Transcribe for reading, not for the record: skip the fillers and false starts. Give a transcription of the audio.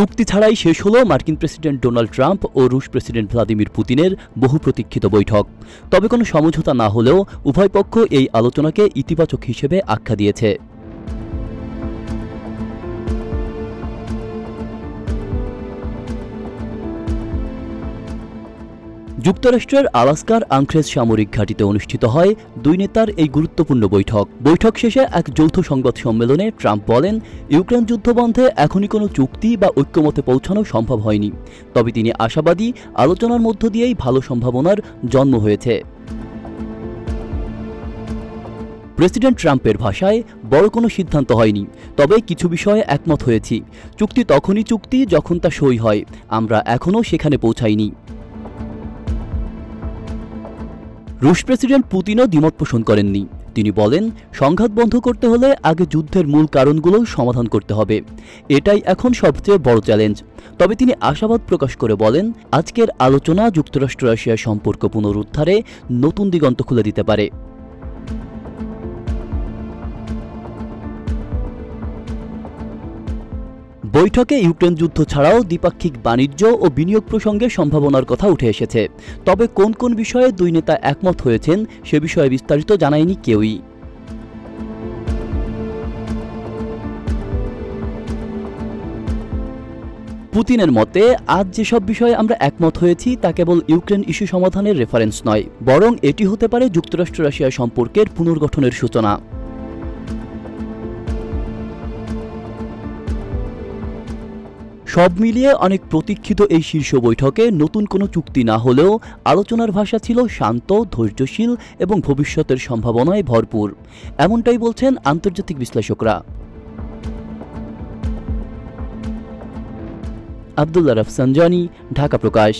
চুক্তি ছাড়াই শেষ হলো মার্কিন প্রেসিডেন্ট ডোনাল্ড ট্রাম্প ও রুশ প্রেসিডেন্ট ভ্লাদিমির পুতিনের বহু প্রতীক্ষিত বৈঠক। তবে কোনো সমঝোতা না হলেও উভয় পক্ষ এই আলোচনাকে ইতিবাচক হিসেবে আখ্যা দিয়েছে। যুক্তরাষ্ট্রের আলাস্কার আংক্রেজ সামরিক ঘাঁটিতে অনুষ্ঠিত হয় দুই নেতার এই গুরুত্বপূর্ণ বৈঠক শেষে এক যৌথ সংবাদ সম্মেলনে ট্রাম্প বলেন, ইউক্রেন যুদ্ধ বন্ধে এখনই কোনো চুক্তি বা ঐক্যমতে পৌঁছানো সম্ভব হয়নি, তবে তিনি আশাবাদী আলোচনার মধ্য দিয়েই ভালো সম্ভাবনার জন্ম হয়েছে। প্রেসিডেন্ট ট্রাম্পের ভাষায়, বড় কোনো সিদ্ধান্ত হয়নি, তবে কিছু বিষয়ে একমত হয়েছি। চুক্তি তখনই চুক্তি যখন তা সই হয়, আমরা এখনও সেখানে পৌঁছাইনি। রুশ প্রেসিডেন্ট পুতিনও দ্বিমত পোষণ করেননি। তিনি বলেন, সংঘাত বন্ধ করতে হলে আগে যুদ্ধের মূল কারণগুলো সমাধান করতে হবে, এটাই এখন সবচেয়ে বড় চ্যালেঞ্জ। তবে তিনি আশাবাদ প্রকাশ করে বলেন, আজকের আলোচনা যুক্তরাষ্ট্র রাশিয়া সম্পর্ক পুনরুদ্ধারে নতুন দিগন্ত খুলে দিতে পারে। বৈঠকে ইউক্রেন যুদ্ধ ছাড়াও দ্বিপাক্ষিক বাণিজ্য ও বিনিয়োগ প্রসঙ্গে সম্ভাবনার কথা উঠে এসেছে। তবে কোন কোন বিষয়ে দুই নেতা একমত হয়েছেন সে বিষয়ে বিস্তারিত জানায়নি কেউই। পুতিনের মতে, আজ যেসব বিষয়ে আমরা একমত হয়েছি তা কেবল ইউক্রেন ইস্যু সমাধানের রেফারেন্স নয়, বরং এটি হতে পারে যুক্তরাষ্ট্র রাশিয়া সম্পর্কের পুনর্গঠনের সূচনা। সব মিলিয়ে অনেক প্রতীক্ষিত এই শীর্ষ বৈঠকে নতুন কোনো চুক্তি না হলেও আলোচনার ভাষা ছিল শান্ত, ধৈর্যশীল এবং ভবিষ্যতের সম্ভাবনায় ভরপুর। এমনটাই বলছেন আন্তর্জাতিক বিশ্লেষকরা। আব্দুল্লাহ রাফসানজানি, ঢাকা প্রকাশ।